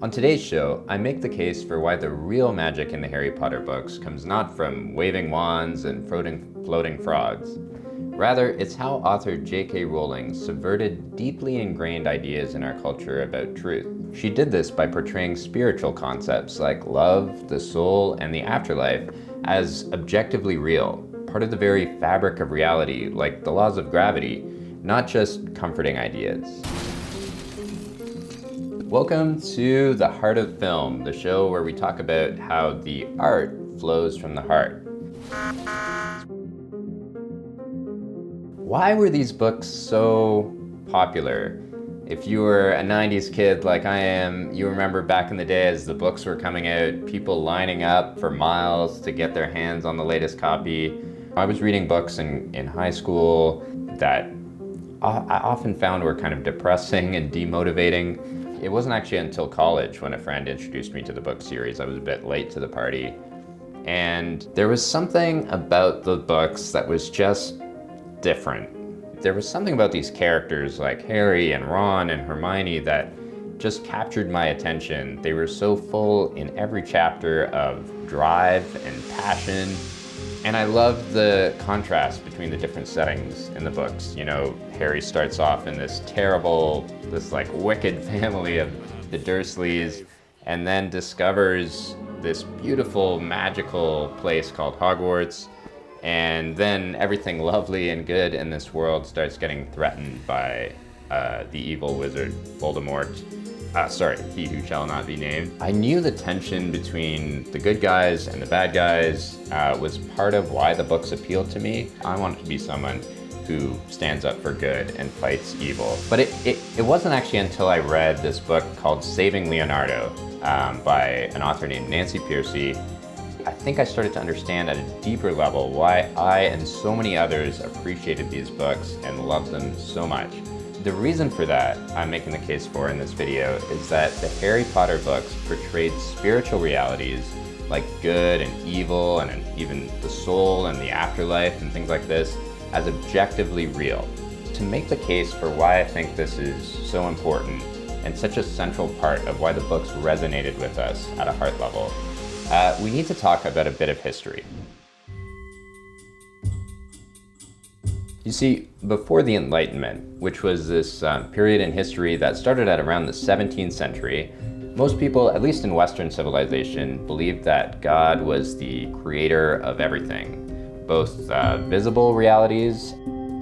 On today's show, I make the case for why the real magic in the Harry Potter books comes not from waving wands and floating frogs. Rather, it's how author J.K. Rowling subverted deeply ingrained ideas in our culture about truth. She did this by portraying spiritual concepts like love, the soul, and the afterlife as objectively real, part of the very fabric of reality, like the laws of gravity, not just comforting ideas. Welcome to The Heart of Film, the show where we talk about how the art flows from the heart. Why were these books so popular? If you were a 90s kid like I am, you remember back in the day as the books were coming out, people lining up for miles to get their hands on the latest copy. I was reading books in high school that I often found were kind of depressing and demotivating. It wasn't actually until college when a friend introduced me to the book series. I was a bit late to the party. And there was something about the books that was just different. There was something about these characters like Harry and Ron and Hermione that just captured my attention. They were so full in every chapter of drive and passion. And I loved the contrast between the different settings in the books. You know, Harry starts off in this wicked family of the Dursleys, and then discovers this beautiful, magical place called Hogwarts. And then everything lovely and good in this world starts getting threatened by the evil wizard, Voldemort. He who shall not be named. I knew the tension between the good guys and the bad guys was part of why the books appealed to me. I wanted to be someone who stands up for good and fights evil. But it wasn't actually until I read this book called Saving Leonardo by an author named Nancy Pearcey. I think I started to understand at a deeper level why I and so many others appreciated these books and loved them so much. The reason for that I'm making the case for in this video is that the Harry Potter books portrayed spiritual realities like good and evil and even the soul and the afterlife and things like this as objectively real. To make the case for why I think this is so important and such a central part of why the books resonated with us at a heart level, we need to talk about a bit of history. You see, before the Enlightenment, which was this period in history that started at around the 17th century, most people, at least in Western civilization, believed that God was the creator of everything, both visible realities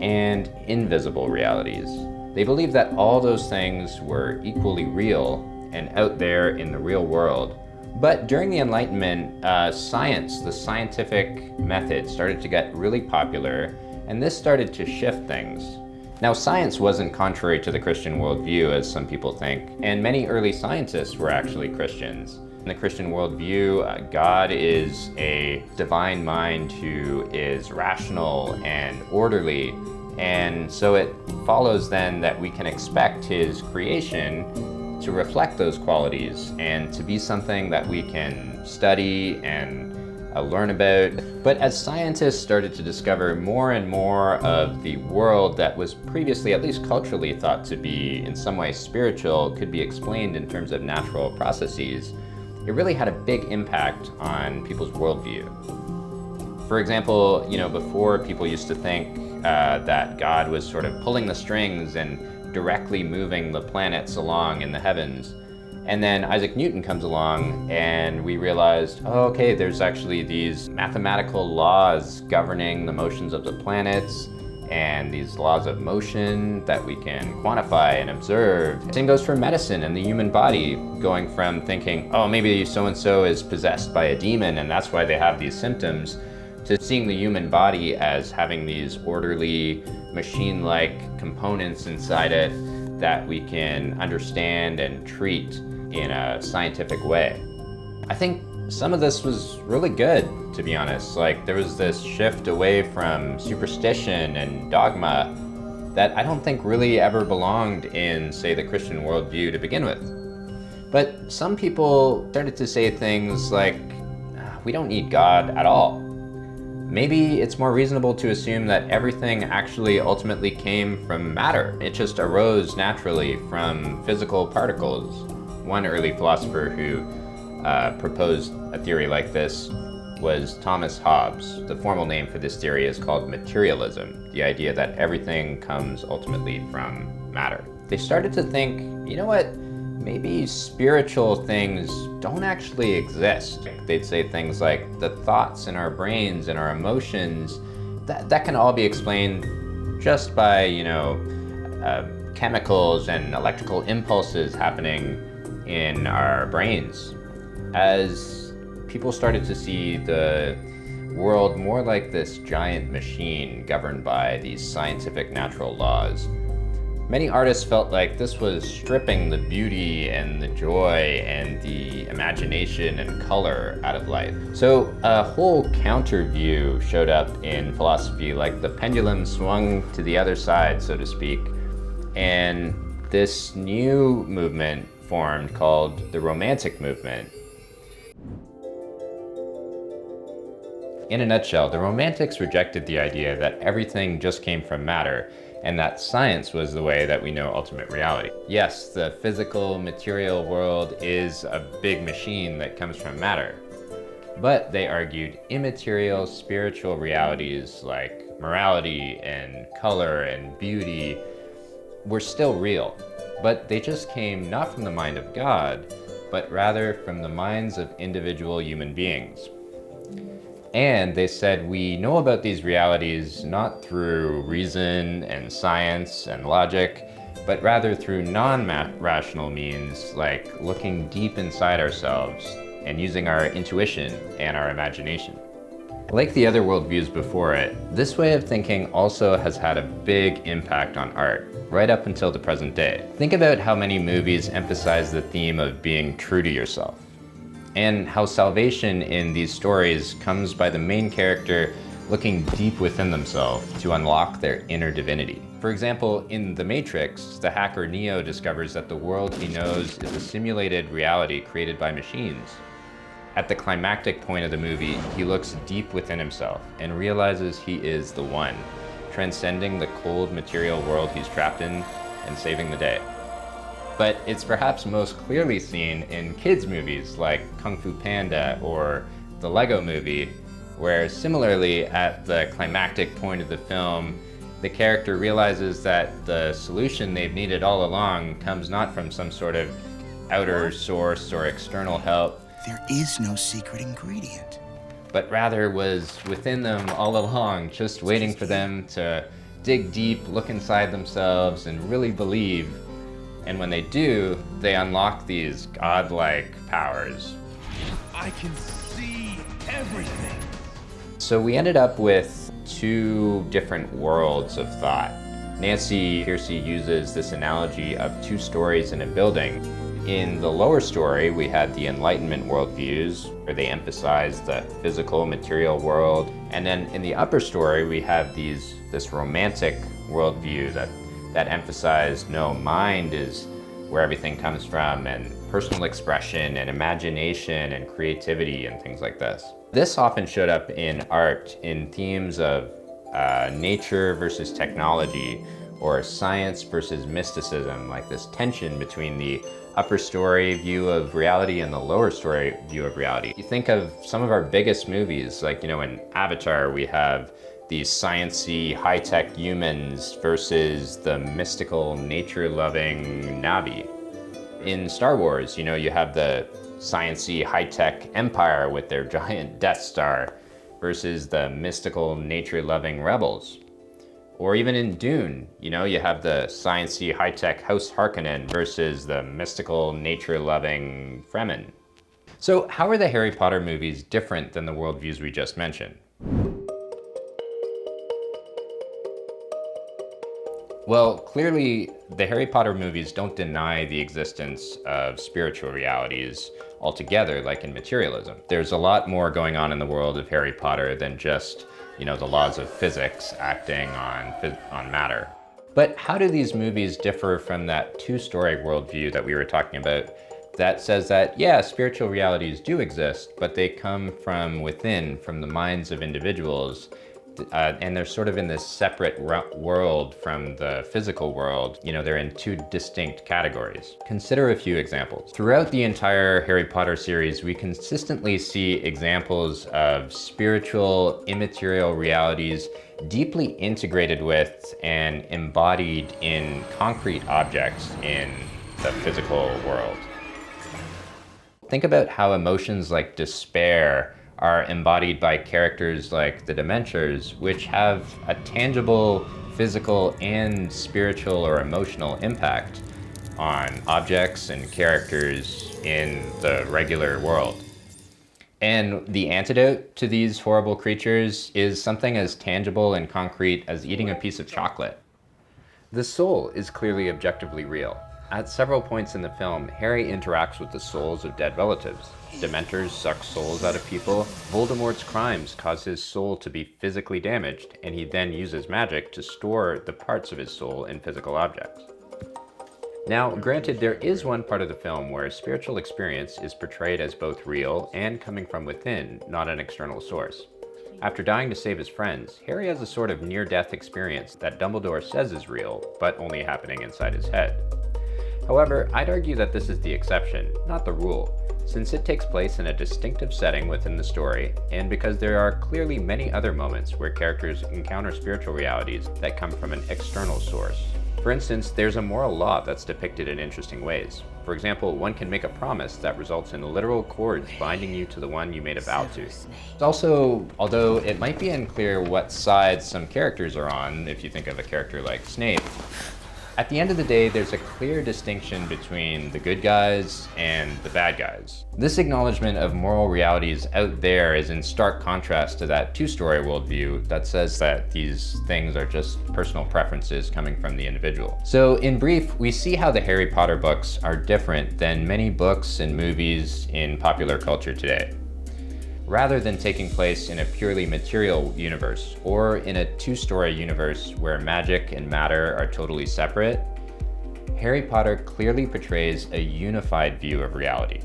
and invisible realities. They believed that all those things were equally real and out there in the real world. But during the Enlightenment, science, the scientific method, started to get really popular, and this started to shift things. Now, science wasn't contrary to the Christian worldview, as some people think, and many early scientists were actually Christians. In the Christian worldview, God is a divine mind who is rational and orderly, and so it follows then that we can expect his creation to reflect those qualities and to be something that we can study and learn about. But as scientists started to discover more and more of the world that was previously, at least culturally, thought to be in some way spiritual, could be explained in terms of natural processes, it really had a big impact on people's worldview. For example, before people used to think that God was sort of pulling the strings and directly moving the planets along in the heavens. And then Isaac Newton comes along and we realized, okay, there's actually these mathematical laws governing the motions of the planets and these laws of motion that we can quantify and observe. Same goes for medicine and the human body, going from thinking, oh, maybe so-and-so is possessed by a demon and that's why they have these symptoms, to seeing the human body as having these orderly, machine-like components inside it that we can understand and treat in a scientific way. I think some of this was really good, to be honest. Like, there was this shift away from superstition and dogma that I don't think really ever belonged in, say, the Christian worldview to begin with. But some people started to say things like, we don't need God at all. Maybe it's more reasonable to assume that everything actually ultimately came from matter. It just arose naturally from physical particles. One early philosopher who proposed a theory like this was Thomas Hobbes. The formal name for this theory is called materialism, the idea that everything comes ultimately from matter. They started to think, you know what, maybe spiritual things don't actually exist. They'd say things like the thoughts in our brains and our emotions, that can all be explained just by, chemicals and electrical impulses happening in our brains. As people started to see the world more like this giant machine governed by these scientific natural laws, many artists felt like this was stripping the beauty and the joy and the imagination and color out of life. So a whole counter view showed up in philosophy, like the pendulum swung to the other side, so to speak, and this new movement formed called the Romantic movement. In a nutshell, the Romantics rejected the idea that everything just came from matter and that science was the way that we know ultimate reality. Yes, the physical, material world is a big machine that comes from matter, but they argued immaterial, spiritual realities like morality and color and beauty were still real, but they just came not from the mind of God, but rather from the minds of individual human beings. And they said we know about these realities not through reason and science and logic, but rather through non-rational means like looking deep inside ourselves and using our intuition and our imagination. Like the other worldviews before it, this way of thinking also has had a big impact on art, right up until the present day. Think about how many movies emphasize the theme of being true to yourself, and how salvation in these stories comes by the main character looking deep within themselves to unlock their inner divinity. For example, in The Matrix, the hacker Neo discovers that the world he knows is a simulated reality created by machines. At the climactic point of the movie, he looks deep within himself and realizes he is the one, transcending the cold material world he's trapped in and saving the day. But it's perhaps most clearly seen in kids' movies like Kung Fu Panda or the Lego Movie, where similarly at the climactic point of the film, the character realizes that the solution they've needed all along comes not from some sort of outer source or external help. There is no secret ingredient. But rather was within them all along, just waiting for them to dig deep, look inside themselves, and really believe. And when they do, they unlock these godlike powers. I can see everything. So we ended up with two different worlds of thought. Nancy Pearcey uses this analogy of two stories in a building. In the lower story, we had the Enlightenment worldviews, where they emphasize the physical, material world. And then in the upper story, we have this romantic worldview that emphasize no, mind is where everything comes from, and personal expression and imagination and creativity and things like this. This often showed up in art in themes of nature versus technology, or science versus mysticism, like this tension between the upper story view of reality and the lower story view of reality. You think of some of our biggest movies, like, in Avatar, we have these science-y, high-tech humans versus the mystical, nature-loving Na'vi. In Star Wars, you have the science-y, high-tech Empire with their giant Death Star versus the mystical, nature-loving rebels. Or even in Dune, you have the science-y, high-tech House Harkonnen versus the mystical, nature-loving Fremen. So how are the Harry Potter movies different than the worldviews we just mentioned? Well, clearly, the Harry Potter movies don't deny the existence of spiritual realities altogether, like in materialism. There's a lot more going on in the world of Harry Potter than just, the laws of physics acting on matter. But how do these movies differ from that two-story worldview that we were talking about that says that, yeah, spiritual realities do exist, but they come from within, from the minds of individuals, and they're sort of in this separate world from the physical world. You know, they're in two distinct categories. Consider a few examples. Throughout the entire Harry Potter series, we consistently see examples of spiritual, immaterial realities deeply integrated with and embodied in concrete objects in the physical world. Think about how emotions like despair are embodied by characters like the Dementors, which have a tangible physical and spiritual or emotional impact on objects and characters in the regular world. And the antidote to these horrible creatures is something as tangible and concrete as eating a piece of chocolate. The soul is clearly objectively real. At several points in the film, Harry interacts with the souls of dead relatives. Dementors suck souls out of people. Voldemort's crimes cause his soul to be physically damaged, and he then uses magic to store the parts of his soul in physical objects. Now, granted, there is one part of the film where spiritual experience is portrayed as both real and coming from within, not an external source. After dying to save his friends, Harry has a sort of near-death experience that Dumbledore says is real, but only happening inside his head. However, I'd argue that this is the exception, not the rule, since it takes place in a distinctive setting within the story, and because there are clearly many other moments where characters encounter spiritual realities that come from an external source. For instance, there's a moral law that's depicted in interesting ways. For example, one can make a promise that results in literal cords binding you to the one you made a vow to. Also, although it might be unclear what side some characters are on, if you think of a character like Snape, at the end of the day, there's a clear distinction between the good guys and the bad guys. This acknowledgement of moral realities out there is in stark contrast to that two-story worldview that says that these things are just personal preferences coming from the individual. So in brief, we see how the Harry Potter books are different than many books and movies in popular culture today. Rather than taking place in a purely material universe or in a two-story universe where magic and matter are totally separate, Harry Potter clearly portrays a unified view of reality.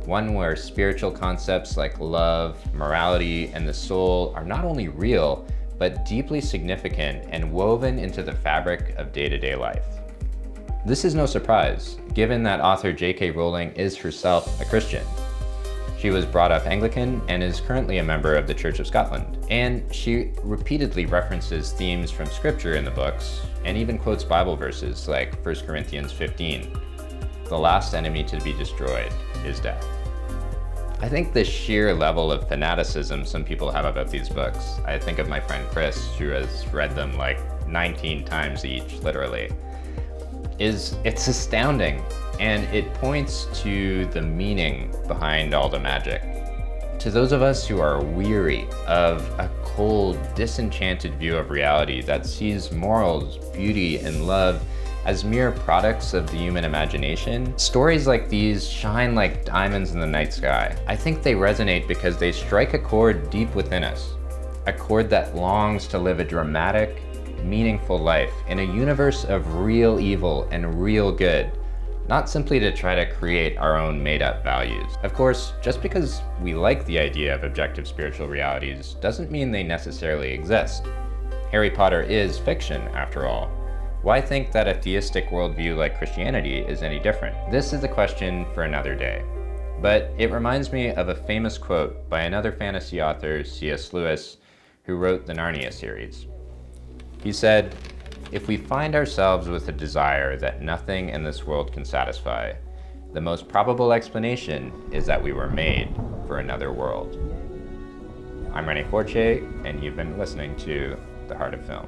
One where spiritual concepts like love, morality, and the soul are not only real, but deeply significant and woven into the fabric of day-to-day life. This is no surprise, given that author J.K. Rowling is herself a Christian. She was brought up Anglican and is currently a member of the Church of Scotland. And she repeatedly references themes from scripture in the books and even quotes Bible verses like 1 Corinthians 15. The last enemy to be destroyed is death. I think the sheer level of fanaticism some people have about these books, I think of my friend Chris, who has read them like 19 times each, literally, it's astounding. And it points to the meaning behind all the magic. To those of us who are weary of a cold, disenchanted view of reality that sees morals, beauty, and love as mere products of the human imagination, stories like these shine like diamonds in the night sky. I think they resonate because they strike a chord deep within us, a chord that longs to live a dramatic, meaningful life in a universe of real evil and real good, not simply to try to create our own made-up values. Of course, just because we like the idea of objective spiritual realities doesn't mean they necessarily exist. Harry Potter is fiction, after all. Why think that a theistic worldview like Christianity is any different? This is a question for another day. But it reminds me of a famous quote by another fantasy author, C.S. Lewis, who wrote the Narnia series. He said, "If we find ourselves with a desire that nothing in this world can satisfy, the most probable explanation is that we were made for another world." I'm Rene Forche, and you've been listening to The Heart of Film.